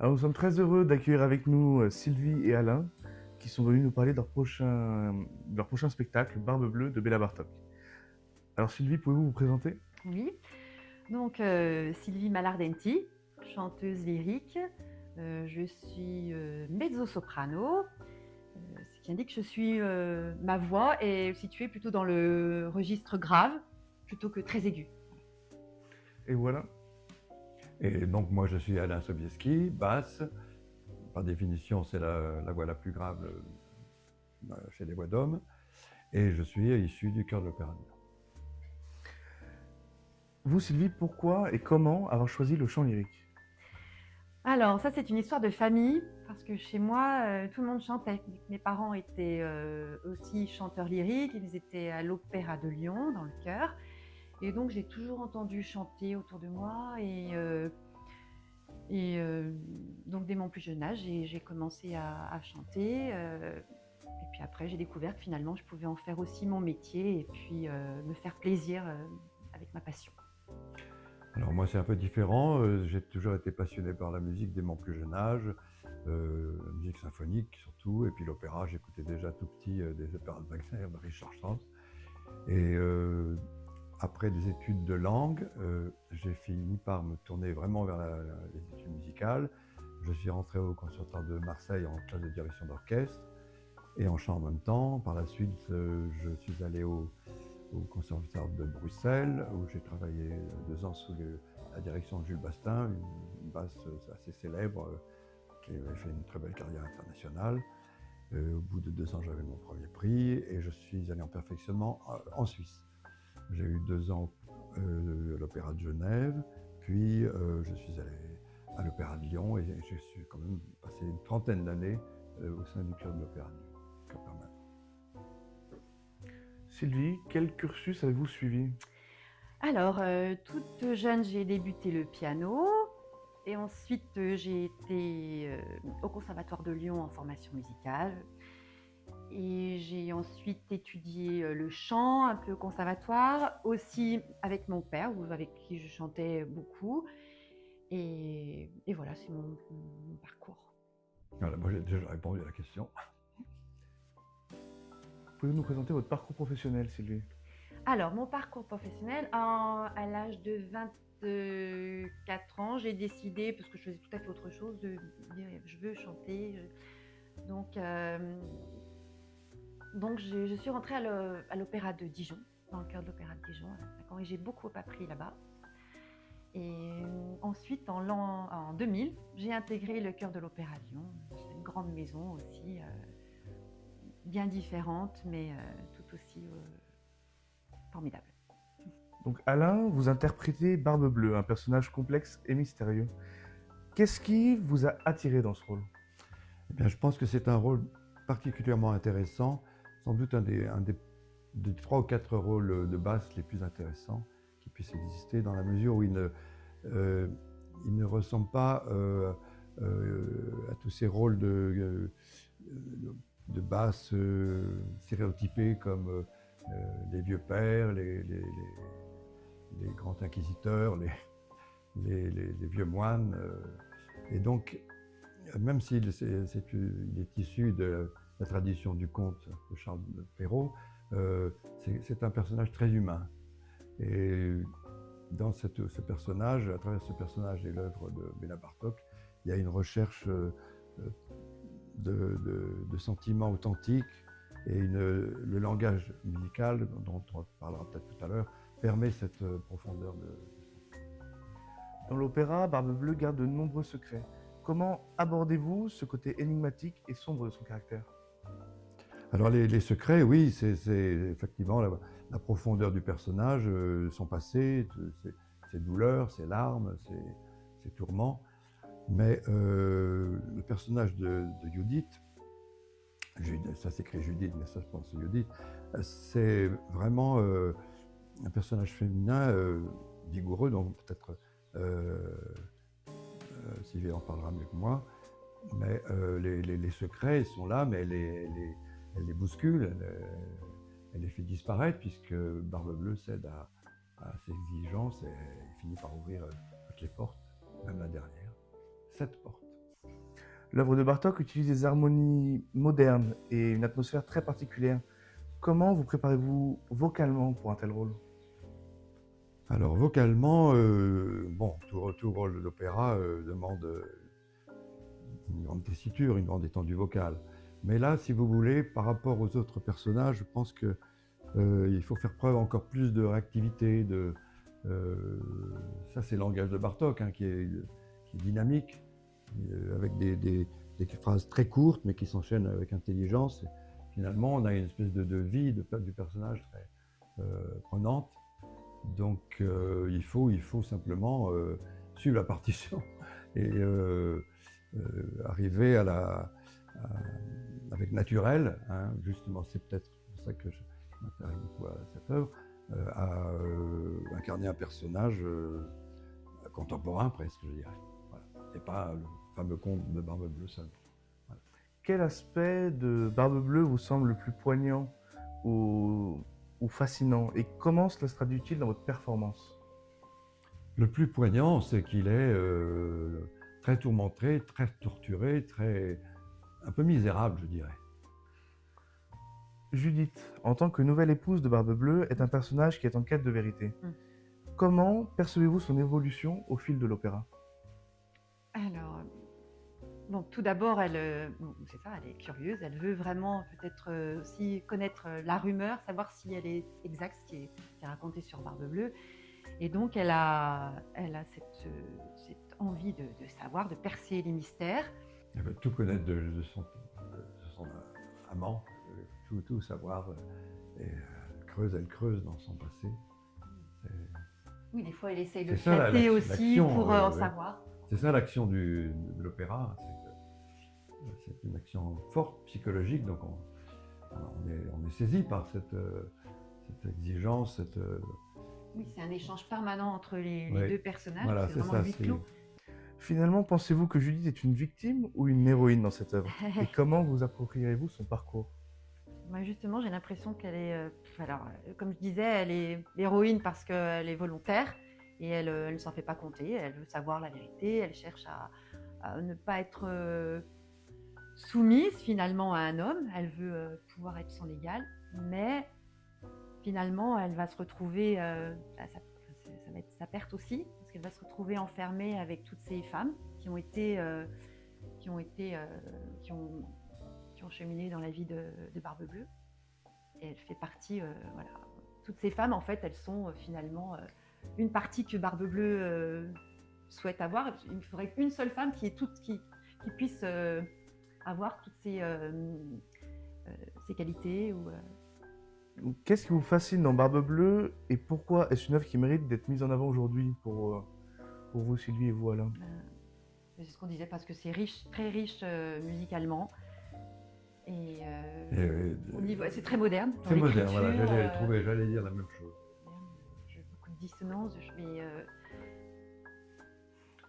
Alors, nous sommes très heureux d'accueillir avec nous Sylvie et Alain, qui sont venus nous parler de leur prochain spectacle, Barbe Bleue de Béla Bartok. Alors, Sylvie, pouvez-vous vous présenter? Oui, donc Sylvie Malardenti, chanteuse lyrique. Je suis mezzo-soprano, ce qui indique que ma voix est située plutôt dans le registre grave plutôt que très aigu. Et voilà. Et donc moi je suis Alain Sobieski, basse. Par définition c'est la voix la plus grave chez les voix d'hommes. Et je suis issu du chœur de l'Opéra de Lyon. Vous, Sylvie, pourquoi et comment avoir choisi le chant lyrique? Alors ça c'est une histoire de famille parce que chez moi tout le monde chantait. Mes parents étaient aussi chanteurs lyriques, ils étaient à l'Opéra de Lyon dans le chœur. Et donc j'ai toujours entendu chanter autour de moi donc dès mon plus jeune âge, j'ai commencé à chanter. Et puis après, j'ai découvert que finalement, je pouvais en faire aussi mon métier et puis me faire plaisir avec ma passion. Alors moi c'est un peu différent, j'ai toujours été passionné par la musique dès mon plus jeune âge, la musique symphonique surtout, et puis l'opéra, j'écoutais déjà tout petit des opéras de Wagner, de Richard Strauss. Et après des études de langue, j'ai fini par me tourner vraiment vers les études musicales. Je suis rentré au Conservatoire de Marseille en classe de direction d'orchestre et en chant en même temps. Par la suite, je suis allé au Conservatoire de Bruxelles où j'ai travaillé 2 ans sous la direction de Jules Bastin, une basse assez célèbre qui avait fait une très belle carrière internationale. Au bout de 2 ans, j'avais mon premier prix et je suis allé en perfectionnement en Suisse. J'ai eu 2 ans à l'Opéra de Genève, puis je suis allé à l'Opéra de Lyon et je suis quand même passé une trentaine d'années au sein du chœur de l'Opéra de Lyon, chœur permanent. Sylvie, quel cursus avez-vous suivi? Alors, toute jeune, j'ai débuté le piano. Et ensuite, j'ai été au Conservatoire de Lyon en formation musicale. Et j'ai ensuite étudié le chant un peu au conservatoire, aussi avec mon père, avec qui je chantais beaucoup. Et voilà, c'est mon parcours. Voilà, moi j'ai déjà répondu à la question. Pouvez-vous nous présenter votre parcours professionnel, Sylvie? Alors, mon parcours professionnel, à l'âge de 24 ans, j'ai décidé, parce que je faisais tout à fait autre chose, de dire je veux chanter. Donc, je suis rentrée à l'Opéra de Dijon, dans le chœur de l'Opéra de Dijon à 25 ans, et j'ai beaucoup appris là-bas. Et ensuite, en 2000, j'ai intégré le chœur de l'Opéra de Lyon. C'est une grande maison aussi, bien différente, mais tout aussi formidable. Donc, Alain, vous interprétez Barbe Bleue, un personnage complexe et mystérieux. Qu'est-ce qui vous a attiré dans ce rôle? Eh bien, je pense que c'est un rôle particulièrement intéressant, sans doute un des 3 ou 4 rôles de basse les plus intéressants qui puissent exister, dans la mesure où il ne ressemble pas à tous ces rôles de basse stéréotypés comme les vieux pères, les grands inquisiteurs, les vieux moines. Et donc, même s'il il est issu de la tradition du conte de Charles Perrault, c'est un personnage très humain. Et dans ce personnage, à travers ce personnage et l'œuvre de Béla Bartok, il y a une recherche de sentiments authentiques et le langage musical, dont on parlera peut-être tout à l'heure, permet cette profondeur de Dans l'opéra, Barbe Bleue garde de nombreux secrets. Comment abordez-vous ce côté énigmatique et sombre de son caractère? Alors les secrets, oui, c'est effectivement la profondeur du personnage, son passé, ses douleurs, ses larmes, ses tourments. Mais le personnage de Judith, ça s'écrit Judith, mais ça je pense c'est Judith, c'est vraiment un personnage féminin vigoureux, donc peut-être Sylvie en parlera mieux que moi. Mais les secrets sont là, mais elle les bouscule, elle les fait disparaître, puisque Barbe Bleue cède à ses exigences et il finit par ouvrir toutes les portes, même la dernière. 7 portes. L'œuvre de Bartók utilise des harmonies modernes et une atmosphère très particulière. Comment vous préparez-vous vocalement pour un tel rôle? Alors vocalement, bon, tout rôle d'opéra demande une grande tessiture, une grande étendue vocale. Mais là, si vous voulez, par rapport aux autres personnages, je pense que il faut faire preuve encore plus de réactivité. Ça, c'est le langage de Bartók, hein, qui est dynamique, avec des phrases très courtes, mais qui s'enchaînent avec intelligence. Et finalement, on a une espèce de vie du personnage très prenante. Donc, il faut simplement suivre la partition et arriver avec naturel, hein, justement, c'est peut-être pour ça que je m'intéresse beaucoup à cette œuvre, à incarner un personnage contemporain presque, je dirais. Voilà. Et pas le fameux conte de Barbe Bleue seul. Voilà. Quel aspect de Barbe Bleue vous semble le plus poignant ou fascinant? Et comment cela se traduit-il dans votre performance? Le plus poignant, c'est qu'il est très tourmenté, très torturé, un peu misérable, je dirais. Judith, en tant que nouvelle épouse de Barbe Bleue, est un personnage qui est en quête de vérité. Comment percevez-vous son évolution au fil de l'opéra? Alors, bon, tout d'abord, c'est ça, elle est curieuse. Elle veut vraiment peut-être aussi connaître la rumeur, savoir si elle est exacte, ce qui est raconté sur Barbe Bleue. Et donc, elle a cette envie de savoir, de percer les mystères. Elle veut tout connaître de son amant, tout savoir. Et elle creuse dans son passé. Oui, des fois, elle essaye de C'est ça, flatter aussi l'action, pour en ouais. savoir. C'est ça l'action de l'opéra, c'est une action forte, psychologique, donc on est saisi par cette exigence, Oui, c'est un échange permanent entre les Ouais. deux personnages, Voilà, c'est c'est vraiment ça. un huis clos. Finalement, pensez-vous que Judith est une victime ou une héroïne dans cette œuvre? Et comment vous approprierez-vous son parcours? Moi, justement, j'ai l'impression qu'elle est, comme je disais, elle est l'héroïne parce qu'elle est volontaire et elle ne s'en fait pas compter. Elle veut savoir la vérité, elle cherche à ne pas être soumise finalement à un homme. Elle veut pouvoir être son égal, mais finalement, elle va se retrouver, ça va être sa perte aussi, parce qu'elle va se retrouver enfermée avec toutes ces femmes qui ont cheminé dans la vie de Barbe Bleue. Et elle fait partie, voilà. Toutes ces femmes, en fait, elles sont finalement une partie que Barbe Bleue souhaite avoir. Il faudrait qu'une seule femme qui puisse avoir toutes ces qualités. Qu'est-ce qui vous fascine dans Barbe Bleue et pourquoi est-ce une œuvre qui mérite d'être mise en avant aujourd'hui pour vous, Sylvie, et vous, Alain? C'est ce qu'on disait, parce que c'est riche, très riche musicalement. Et c'est très moderne. C'est moderne, voilà, j'allais dire la même chose. J'ai beaucoup de dissonances,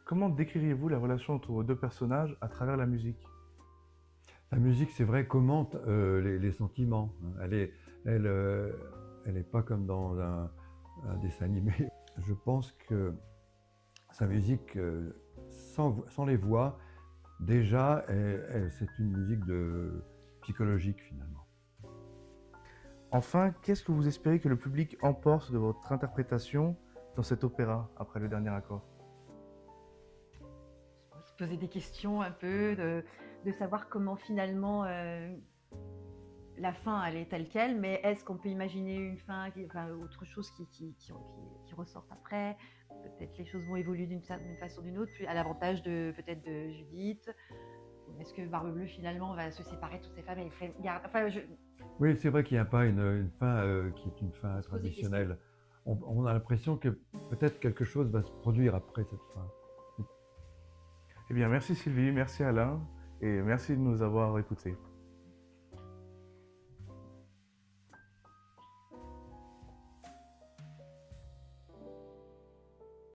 Comment décririez-vous la relation entre vos deux personnages à travers la musique? La musique, c'est vrai, commente les sentiments. Elle est pas comme dans un dessin animé. Je pense que sa musique, sans les voix, déjà, c'est une musique psychologique finalement. Enfin, qu'est-ce que vous espérez que le public emporte de votre interprétation dans cet opéra après le dernier accord? Se poser des questions un peu, de savoir comment finalement la fin elle est telle quelle, mais est-ce qu'on peut imaginer une fin, autre chose qui ressorte après? Peut-être les choses vont évoluer d'une façon ou d'une autre, à l'avantage peut-être de Judith. Est-ce que Barbe Bleue finalement va se séparer de toutes ces femmes et ferait garde? Oui, c'est vrai qu'il n'y a pas une fin qui est une fin traditionnelle. On a l'impression que peut-être quelque chose va se produire après cette fin. Eh bien, merci Sylvie, merci Alain, et merci de nous avoir écoutés.